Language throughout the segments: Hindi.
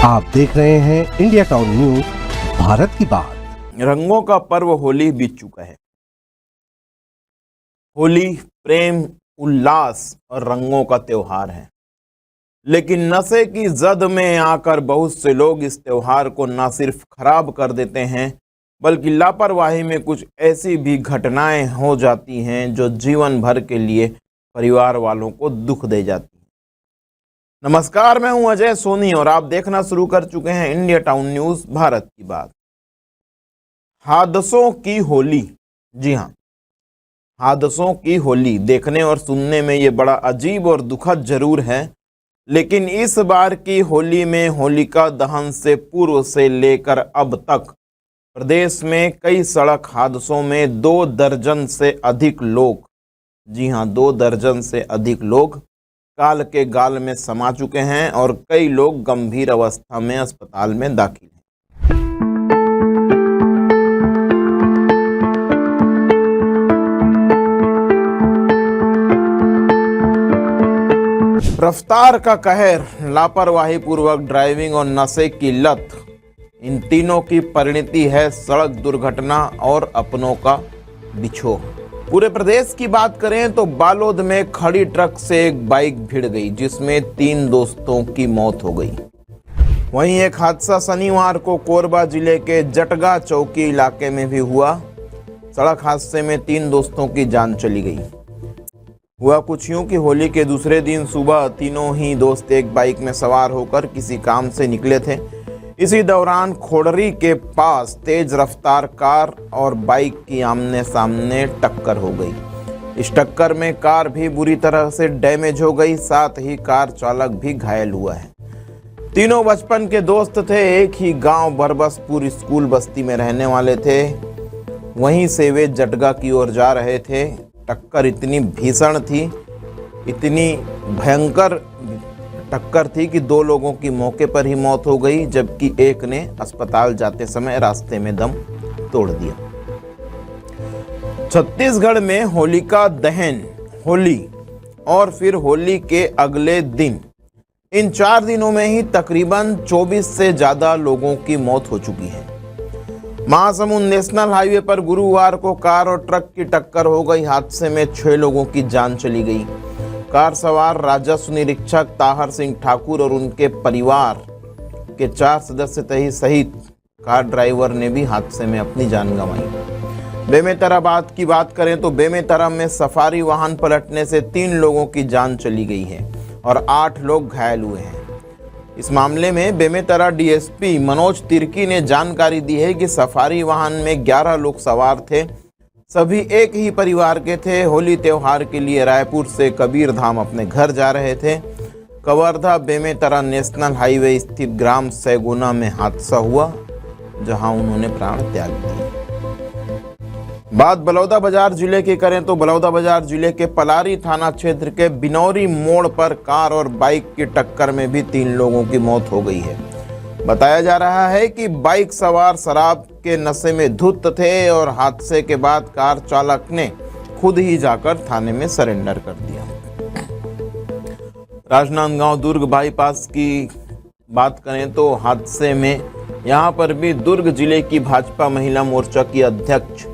आप देख रहे हैं इंडिया टाउन न्यूज, भारत की बात। रंगों का पर्व होली बीत चुका है। होली प्रेम, उल्लास और रंगों का त्योहार है, लेकिन नशे की जद में आकर बहुत से लोग इस त्योहार को न सिर्फ खराब कर देते हैं, बल्कि लापरवाही में कुछ ऐसी भी घटनाएं हो जाती हैं जो जीवन भर के लिए परिवार वालों को दुख दे जाती हैं। नमस्कार, मैं हूं अजय सोनी और आप देखना शुरू कर चुके हैं इंडिया टाउन न्यूज, भारत की बात। हादसों की होली। जी हां, हादसों की होली देखने और सुनने में ये बड़ा अजीब और दुखद जरूर है, लेकिन इस बार की होली में होलिका दहन से पूर्व से लेकर अब तक प्रदेश में कई सड़क हादसों में 2 दर्जन से अधिक लोग, जी हां 2 दर्जन से अधिक लोग काल के गाल में समा चुके हैं और कई लोग गंभीर अवस्था में अस्पताल में दाखिल हैं। रफ्तार का कहर, लापरवाही पूर्वक ड्राइविंग और नशे की लत, इन तीनों की परिणति है सड़क दुर्घटना और अपनों का बिछोह। पूरे प्रदेश की बात करें तो बालोद में खड़ी ट्रक से एक बाइक भिड़ गई, जिसमें 3 दोस्तों की मौत हो गई। वहीं एक हादसा शनिवार को कोरबा जिले के जटगा चौकी इलाके में भी हुआ। सड़क हादसे में 3 दोस्तों की जान चली गई। हुआ कुछ यूं कि होली के दूसरे दिन सुबह तीनों ही दोस्त एक बाइक में सवार होकर किसी काम से निकले थे। इसी दौरान खोड़री के पास तेज रफ्तार कार और बाइक की आमने सामने टक्कर हो गई। इस टक्कर में कार भी बुरी तरह से डैमेज हो गई, साथ ही कार चालक भी घायल हुआ है। तीनों बचपन के दोस्त थे, एक ही गांव बरबसपुर स्कूल बस्ती में रहने वाले थे। वहीं से वे जटगा की ओर जा रहे थे। टक्कर इतनी भीषण थी, इतनी भयंकर टक्कर थी कि 2 लोगों की मौके पर ही मौत हो गई, जबकि एक ने अस्पताल जाते समय रास्ते में दम तोड़ दिया। छत्तीसगढ़ में होलिका दहन, होली और फिर होली के अगले दिन, इन 4 दिनों में ही तकरीबन 24 से ज्यादा लोगों की मौत हो चुकी है। महासमुंद नेशनल हाईवे पर गुरुवार को कार और ट्रक की टक्कर हो गई। हादसे में 6 लोगों की जान चली गई। कार सवार राजस्व निरीक्षक ताहर सिंह ठाकुर और उनके परिवार के 4 सदस्य सहित कार ड्राइवर ने भी हादसे में अपनी जान गंवाई। बेमेतराबाद की बात करें तो बेमेतरा में सफारी वाहन पलटने से 3 लोगों की जान चली गई है और 8 लोग घायल हुए हैं। इस मामले में बेमेतरा डीएसपी मनोज तिर्की ने जानकारी दी है कि सफारी वाहन में 11 लोग सवार थे। सभी एक ही परिवार के थे। होली त्योहार के लिए रायपुर से कबीरधाम अपने घर जा रहे थे। कवर्धा बेमेतरा नेशनल हाईवे स्थित ग्राम सैगुना में हादसा हुआ, जहां उन्होंने प्राण त्याग दिए। बात बलौदाबाजार जिले की करें तो बलौदाबाजार जिले के पलारी थाना क्षेत्र के बिनौरी मोड़ पर कार और बाइक की टक्कर में भी 3 लोगों की मौत हो गई है। बताया जा रहा है कि बाइक सवार शराब के नशे में धुत थे और हादसे के बाद कार चालक ने खुद ही जाकर थाने में सरेंडर कर दिया। राजनांदगांव दुर्ग बाईपास की बात करें तो हादसे में यहां पर भी दुर्ग जिले की भाजपा महिला मोर्चा की अध्यक्ष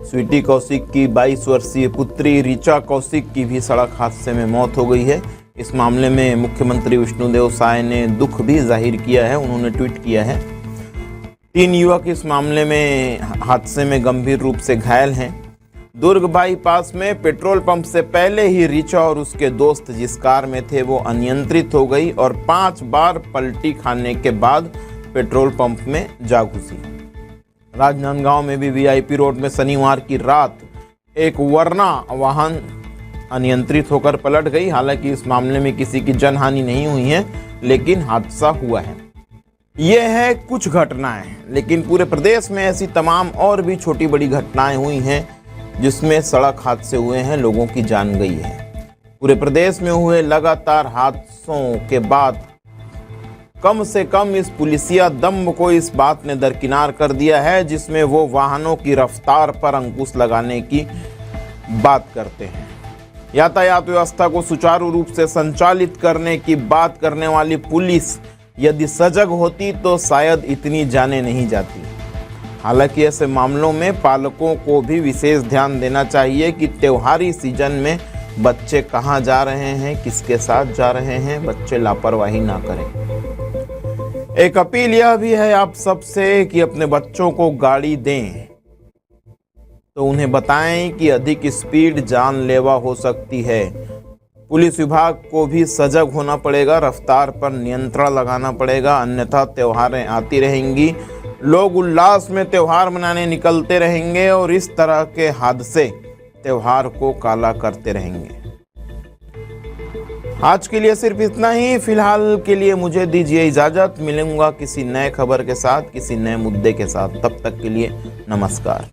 स्वीटी कौशिक की 22 वर्षीय पुत्री ऋचा कौशिक की भी सड़क हादसे में मौत हो गई है। इस मामले में मुख्यमंत्री विष्णुदेव साय ने दुख भी जाहिर किया है। उन्होंने ट्वीट किया है। 3 युवक इस मामले में हादसे में गंभीर रूप से घायल हैं। दुर्ग बाईपास में पेट्रोल पंप से पहले ही ऋचा और उसके दोस्त जिस कार में थे वो अनियंत्रित हो गई और 5 बार पलटी खाने के बाद पेट्रोल पंप में जा घुसी। राजनांदगांव में भी वीआईपी रोड में शनिवार की रात एक वर्ना वाहन अनियंत्रित होकर पलट गई। हालांकि इस मामले में किसी की जनहानि नहीं हुई है, लेकिन हादसा हुआ है। यह है कुछ घटनाएं, लेकिन पूरे प्रदेश में ऐसी तमाम और भी छोटी बड़ी घटनाएं हुई हैं जिसमें सड़क हादसे हुए हैं, लोगों की जान गई है। पूरे प्रदेश में हुए लगातार हादसों के बाद कम से कम इस पुलिसिया दम्भ को इस बात ने दरकिनार कर दिया है, जिसमें वो वाहनों की रफ्तार पर अंकुश लगाने की बात करते हैं। यातायात व्यवस्था को सुचारू रूप से संचालित करने की बात करने वाली पुलिस यदि सजग होती तो शायद इतनी जाने नहीं जाती। हालांकि ऐसे मामलों में पालकों को भी विशेष ध्यान देना चाहिए कि त्योहारी सीजन में बच्चे कहाँ जा रहे हैं, किसके साथ जा रहे हैं, बच्चे लापरवाही ना करें। एक अपील यह भी है आप सबसे कि अपने बच्चों को गाड़ी दें तो उन्हें बताएं कि अधिक स्पीड जानलेवा हो सकती है। पुलिस विभाग को भी सजग होना पड़ेगा, रफ्तार पर नियंत्रण लगाना पड़ेगा, अन्यथा त्योहारें आती रहेंगी, लोग उल्लास में त्योहार मनाने निकलते रहेंगे और इस तरह के हादसे त्योहार को काला करते रहेंगे। आज के लिए सिर्फ इतना ही। फिलहाल के लिए मुझे दीजिए इजाजत। मिलूंगा किसी नए खबर के साथ, किसी नए मुद्दे के साथ। तब तक के लिए नमस्कार।